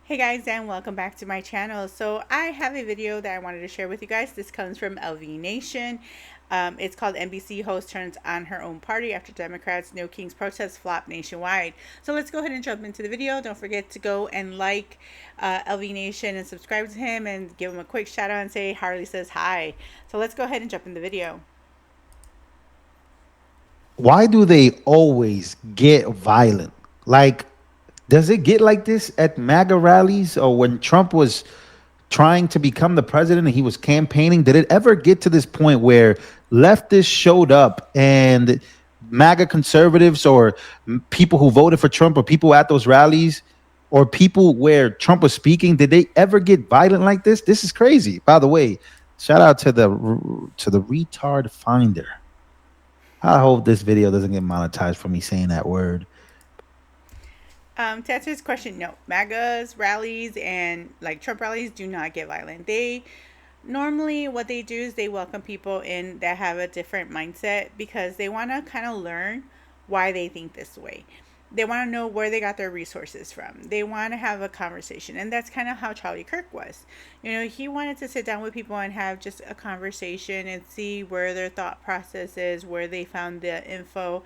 Hey guys, and welcome back to my channel. So I have a video that I wanted to share with you guys. This comes from LV Nation. It's called NBC Host Turns on Her Own Party After Democrats No Kings Protests Flop Nationwide. So let's go ahead and jump into the video. Don't forget to go and like LV Nation and subscribe to him and give him a quick shout out and say Harley says hi. So let's go ahead and jump in the video. Why do they always get violent? Like, does it get like this at MAGA rallies or when Trump was trying to become the president and he was campaigning? Did it ever get to this point where leftists showed up and MAGA conservatives or people who voted for Trump or people at those rallies or people where Trump was speaking, did they ever get violent like this? This is crazy. By the way, shout out to the retard finder. I hope this video doesn't get monetized for me saying that word. To answer this question, no. MAGA's rallies and like Trump rallies do not get violent. They normally what they do is they welcome people in that have a different mindset because they want to kind of learn why they think this way. They want to know where they got their resources from. They want to have a conversation. And that's kind of how Charlie Kirk was. You know, he wanted to sit down with people and have just a conversation and see where their thought process is, where they found the info,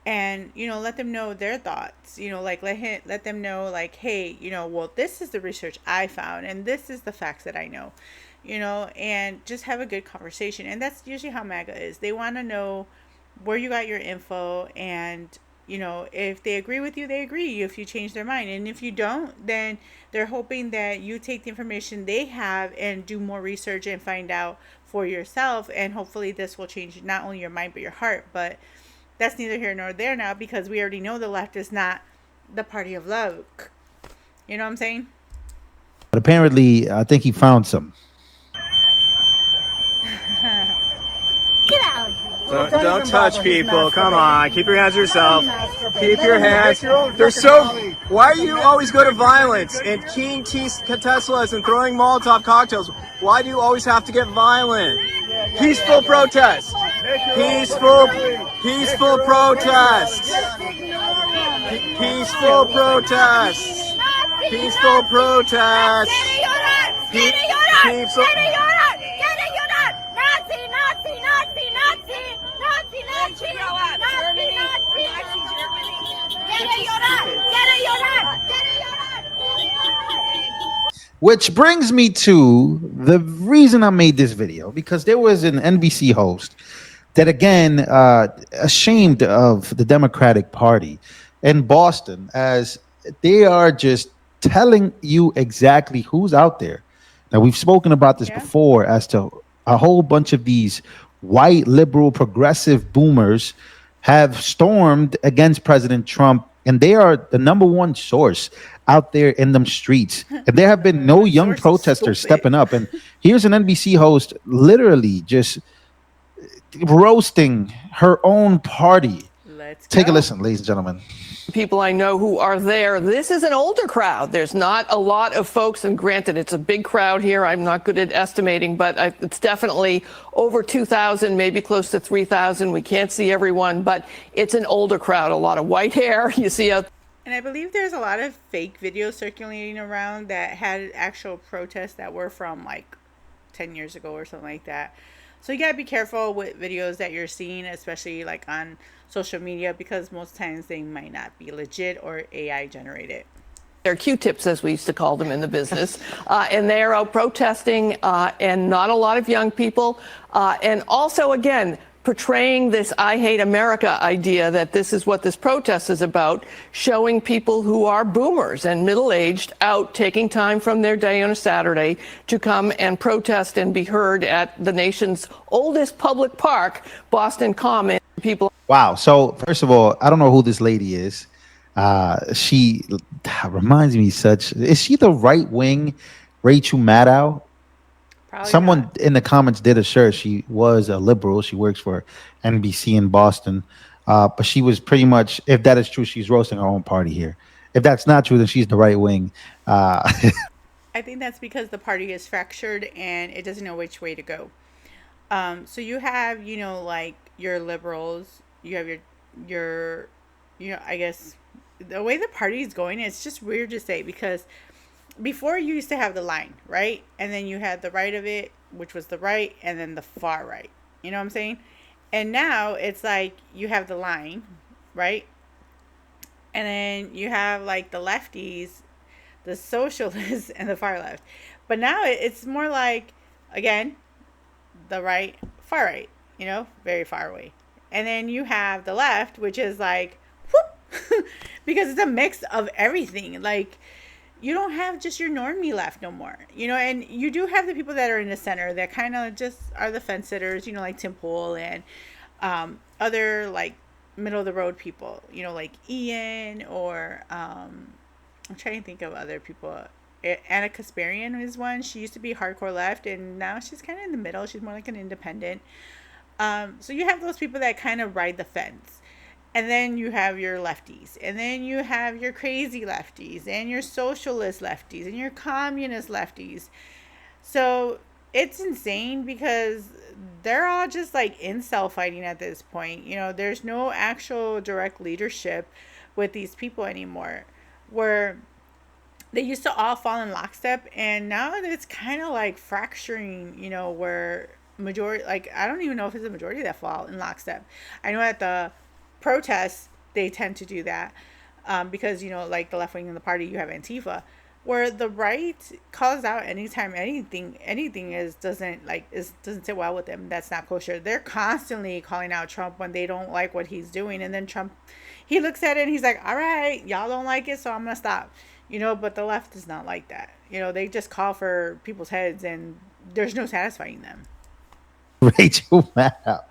and let them know their thoughts. Like let them know, like, hey, well, this is the research I found and this is the facts that I know. And just have a good conversation. And that's usually how MAGA is. They want to know where you got your info, and if they agree with you, they agree. If you change their mind, and if you don't, then they're hoping that you take the information they have and do more research and find out for yourself, and hopefully this will change not only your mind but your heart. But that's neither here nor there now, because we already know the left is not the party of love. You know what I'm saying? But apparently, I think he found some. Get out of here. Don't touch people. Come on. Keep your hands to yourself. Keep your hands. They're so. Why do you always go to violence and keying Teslas and throwing Molotov cocktails? Why do you always have to get violent? Peaceful protest. Peaceful protests. Peaceful protests. Peaceful protests. Peaceful. Which brings me to the reason I made this video, because there was an NBC host that, again, ashamed of the Democratic Party in Boston, as they are just telling you exactly who's out there. Now, we've spoken about this Yeah. before as to a whole bunch of these white, liberal, progressive boomers have stormed against President Trump, and they are the number one source out there in them streets. And there have been no One young source is protesters stupid. stepping up. And here's an NBC host literally just roasting her own party. Let's Take a go. listen, ladies and gentlemen. People I know who are there. This is an older crowd. There's not a lot of folks, and granted, it's a big crowd here. I'm not good at estimating, but it's definitely over 2,000, maybe close to 3,000. We can't see everyone, but it's an older crowd. A lot of white hair you see out. And I believe there's a lot of fake videos circulating around that had actual protests that were from like 10 years ago or something like that. So you gotta be careful with videos that you're seeing, especially like on social media, because most times they might not be legit or AI generated. They're Q-tips, as we used to call them in the business, and they are out protesting, and not a lot of young people, and also, again, portraying this "I hate America" idea that this is what this protest is about, showing people who are boomers and middle-aged out taking time from their day on a Saturday to come and protest and be heard at the nation's oldest public park, Boston Common. People. Wow. So, first of all, I don't know who this lady is. She reminds me such. Is she the right wing Rachel Maddow? Probably Someone not. in the comments did assure she was a liberal. She works for NBC in Boston. But she was pretty much, if that is true, she's roasting her own party here. If that's not true, then she's the right wing. I think that's because the party is fractured and it doesn't know which way to go. So you have, like your liberals, you have your, I guess the way the party is going, it's just weird to say, because before you used to have the line, right? And then you had the right of it, which was the right, and then the far right. You know what I'm saying? And now it's like you have the line, right? And then you have like the lefties, the socialists, and the far left. But now it's more like, again, the right, far right, very far away. And then you have the left, which is like, whoop, because it's a mix of everything. Like, you don't have just your normie left no more, and you do have the people that are in the center that kind of just are the fence sitters, like Tim Pool and other like middle of the road people, like Ian or I'm trying to think of other people. Anna Kasparian is one. She used to be hardcore left, and now she's kind of in the middle. She's more like an independent. So you have those people that kind of ride the fence. And then you have your lefties. And then you have your crazy lefties. And your socialist lefties. And your communist lefties. So it's insane because they're all just like incel fighting at this point. There's no actual direct leadership with these people anymore. Where they used to all fall in lockstep, and now it's kind of like fracturing, where majority, like, I don't even know if it's a majority that fall in lockstep. I know at the protests they tend to do that, because like the left wing in the party, you have Antifa, where the right calls out anytime anything doesn't sit well with them. That's not kosher. They're constantly calling out Trump when they don't like what he's doing, and then Trump, he looks at it and he's like, all right, y'all don't like it, so I'm gonna stop. But the left is not like that. They just call for people's heads, and there's no satisfying them. Rachel Maddow.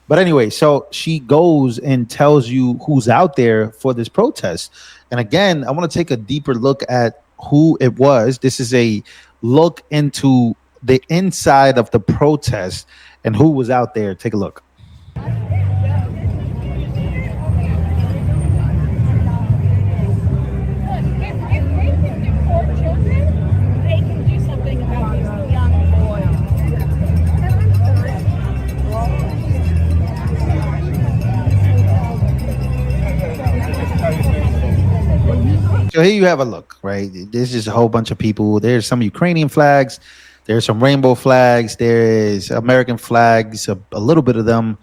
But anyway, so she goes and tells you who's out there for this protest. And again, I want to take a deeper look at who it was. This is a look into the inside of the protest and who was out there. Take a look. So here you have a look, right? There's just a whole bunch of people. There's some Ukrainian flags. There's some rainbow flags. There's American flags, a little bit of them.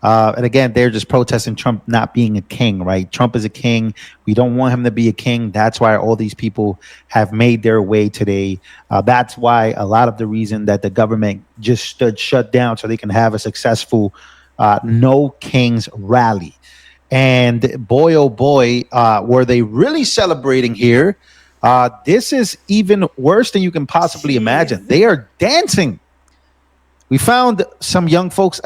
And again, they're just protesting Trump not being a king, right? Trump is a king. We don't want him to be a king. That's why all these people have made their way today. That's why a lot of the reason that the government just stood shut down so they can have a successful No Kings rally. And boy, oh boy, were they really celebrating here. This is even worse than you can possibly imagine. They are dancing. We found some young folks,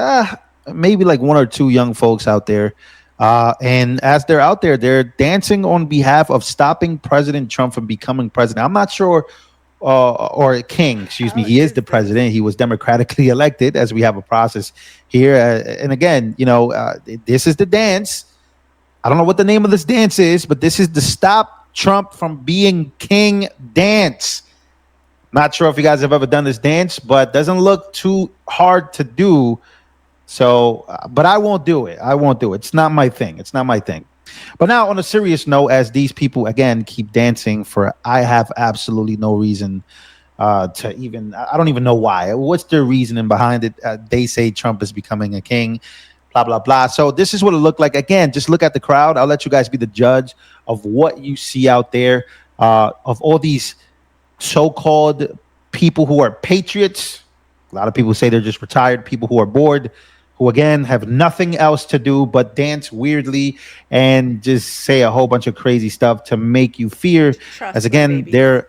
maybe like one or two young folks out there. And as they're out there, they're dancing on behalf of stopping President Trump from becoming president. I'm not sure, or king, excuse me. He is the president. He was democratically elected, as we have a process here. And again, this is the dance. I don't know what the name of this dance is, but this is the Stop Trump from Being King dance. Not sure if you guys have ever done this dance, but doesn't look too hard to do. So, but I won't do it. It's not my thing. But now on a serious note, as these people, again, keep dancing I have absolutely no reason to even, I don't even know why. What's their reasoning behind it? They say Trump is becoming a king. Blah, blah, blah. So this is what it looked like. Again, just look at the crowd. I'll let you guys be the judge of what you see out there, of all these so-called people who are patriots. A lot of people say they're just retired people who are bored, who, again, have nothing else to do but dance weirdly and just say a whole bunch of crazy stuff to make you fear. As, again, they're,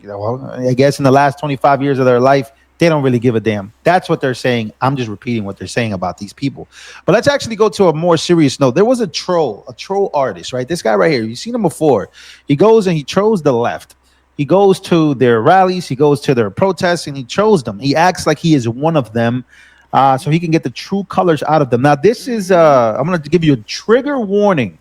I guess in the last 25 years of their life, they don't really give a damn. That's what they're saying. I'm just repeating what they're saying about these people. But let's actually go to a more serious note. There was a troll artist, right? This guy right here, you've seen him before. He goes and he trolls the left. He goes to their rallies. He goes to their protests and he trolls them. He acts like he is one of them so he can get the true colors out of them. Now, this is, I'm going to give you a trigger warning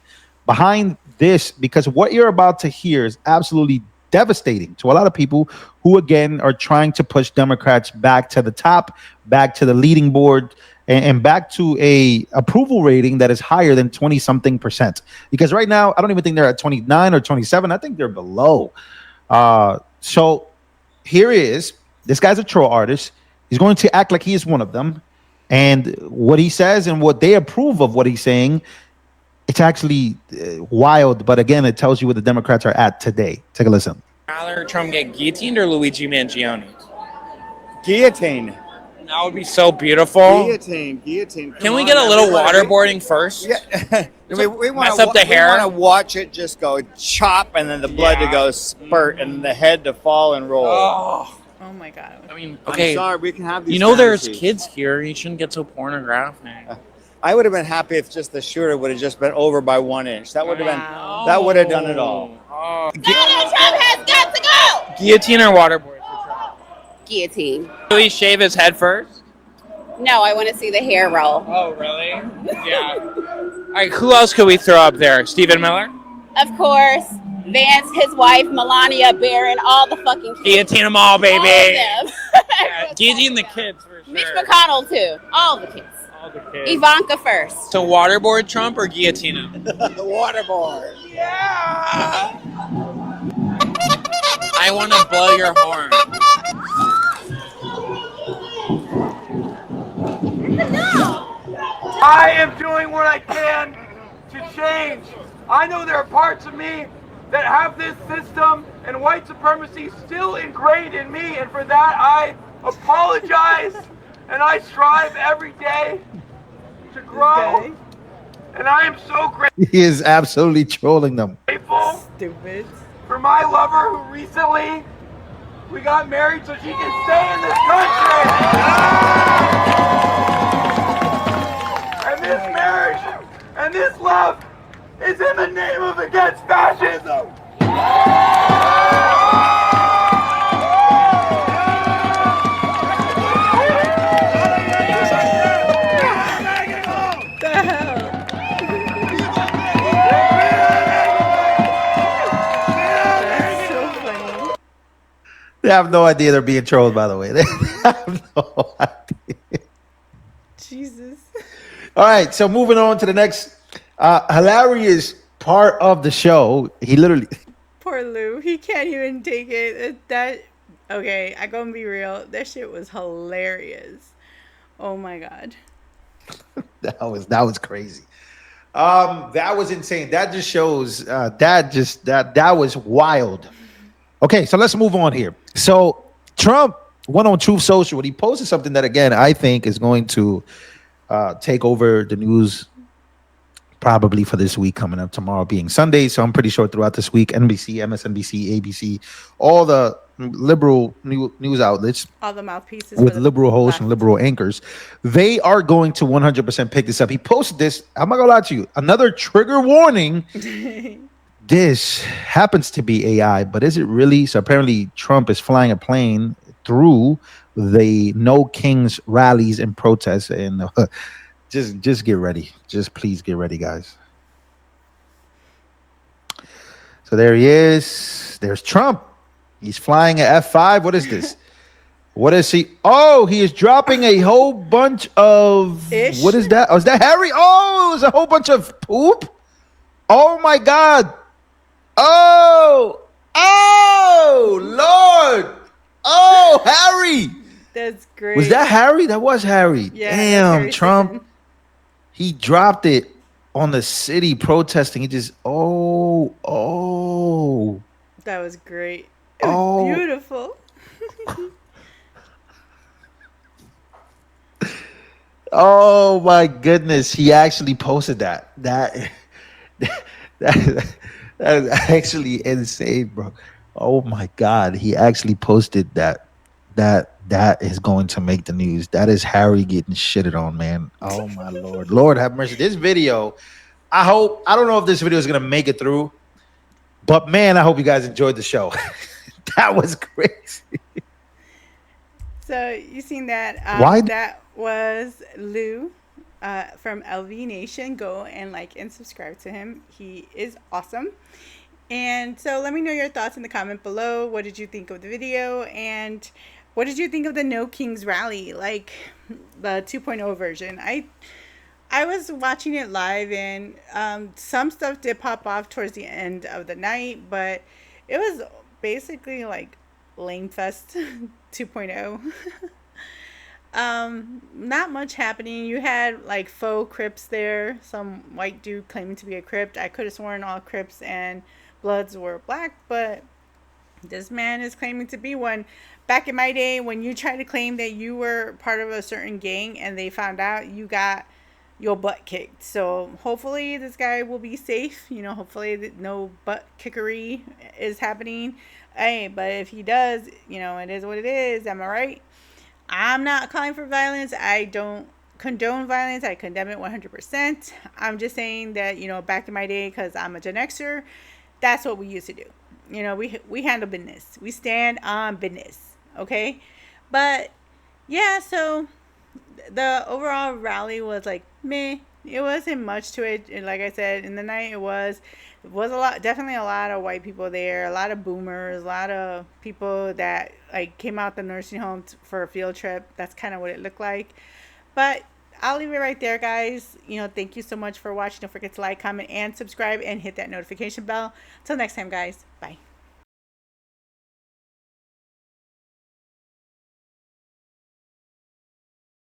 behind this because what you're about to hear is absolutely devastating to a lot of people who, again, are trying to push Democrats back to the top, back to the leading board, and back to a approval rating that is higher than 20-something%. Because right now, I don't even think they're at 29 or 27. I think they're below. So here he is. This guy's a troll artist. He's going to act like he is one of them. And what he says and what they approve of what he's saying, it's actually wild. But again, it tells you where the Democrats are at today. Take a listen. Rather Trump get guillotined or Luigi Mangione? Guillotine. That would be so beautiful. Guillotine. Can we get a little waterboarding first? Yeah. we Mess up the hair? We want to watch it just go chop and then the blood to go spurt and the head to fall and roll. Oh my god. I mean, okay. I'm sorry, we can have these. You know, there's fantasies. kids here. You shouldn't get so pornographic. I would have been happy if just the shooter would have just been over by 1 inch. That would have been. That would have done it all. Donald Trump has got to go! Guillotine or waterboard? Guillotine. Will he shave his head first? No, I want to see the hair roll. Oh, really? Yeah. All right, who else could we throw up there? Stephen Miller? Of course, Vance, his wife, Melania, Barron, all the fucking kids. Guillotine them all, baby. All of them. Yeah, guillotine the kids for sure. Mitch McConnell, too. All the kids. All the kids. Ivanka first. So waterboard Trump or guillotine him? Waterboard. Yeah. I want to blow your horn. I am doing what I can to change. I know there are parts of me that have this system and white supremacy still ingrained in me, and for that I apologize, and I strive every day to grow, and I am so He is absolutely trolling them. grateful Stupid. for my lover who recently we got married so she can stay in this country. And this marriage and this love is in the name of against fascism. The hell? That's so funny. They have no idea they're being trolled, by the way. They have no idea. Jesus. All right, so moving on to the next hilarious part of the show. He literally, Poor Lou. He can't even take it. Okay, I gonna be real. That shit was hilarious. Oh my god. that was crazy. That was insane. That just shows that was wild. Okay, so let's move on here. So Trump went on Truth Social and he posted something that again I think is going to take over the news probably for this week coming up, tomorrow being Sunday. So I'm pretty sure throughout this week, NBC, MSNBC, ABC, all the liberal news outlets All the mouthpieces with for the liberal hosts and left. liberal anchors, they are going to 100% pick this up. He posted this. I'm not gonna lie to you. Another trigger warning. This happens to be AI, but is it really? So apparently Trump is flying a plane through the No Kings rallies and protests, and just get ready. Just please get ready, guys. So there he is. There's Trump. He's flying at F5. What is this? What is he? Oh, he is dropping a whole bunch of Ish? What is that? Oh, is that Harry? Oh, it was a whole bunch of poop. Oh my God. Oh, Lord. Oh, Harry. That's great. Was that Harry? That was Harry. Yeah, that's Damn, Harry Trump. Sisson. He dropped it on the city protesting. He just, oh. That was great. It was Oh. beautiful. Oh my goodness. He actually posted that. That is actually insane, bro. Oh my God. He actually posted that. That is going to make the news. That is Harry getting shitted on, man. Oh my Lord. Lord have mercy. This video, I don't know if this video is going to make it through, but man, I hope you guys enjoyed the show. That was crazy. So you seen that? Why- That was Lou from LV Nation. Go and like and subscribe to him. He is awesome. And so let me know your thoughts in the comment below. What did you think of the video? And what did you think of the No Kings rally? Like the 2.0 version. I was watching it live and some stuff did pop off towards the end of the night, but it was basically like Lame Fest 2.0. Not much happening. You had like faux Crips there. Some white dude claiming to be a Crip. I could have sworn all Crips and Bloods were black, but this man is claiming to be one. Back in my day, when you tried to claim that you were part of a certain gang and they found out, you got your butt kicked. So hopefully this guy will be safe. You know, hopefully no butt kickery is happening. Hey, but if he does, you know, it is what it is. Am I right? I'm not calling for violence. I don't condone violence. I condemn it 100%. I'm just saying that, you know, back in my day, because I'm a Gen Xer, that's what we used to do. You know, we handle business. We stand on business. Okay? But yeah, so the overall rally was like meh. It wasn't much to it. And like I said, in the night it was a lot, definitely a lot of white people there, a lot of boomers, a lot of people that like came out the nursing home for a field trip. That's kind of what it looked like. But I'll leave it right there, guys. You know, thank you so much for watching. Don't forget to like, comment, and subscribe, and hit that notification bell. Till next time, guys. Bye.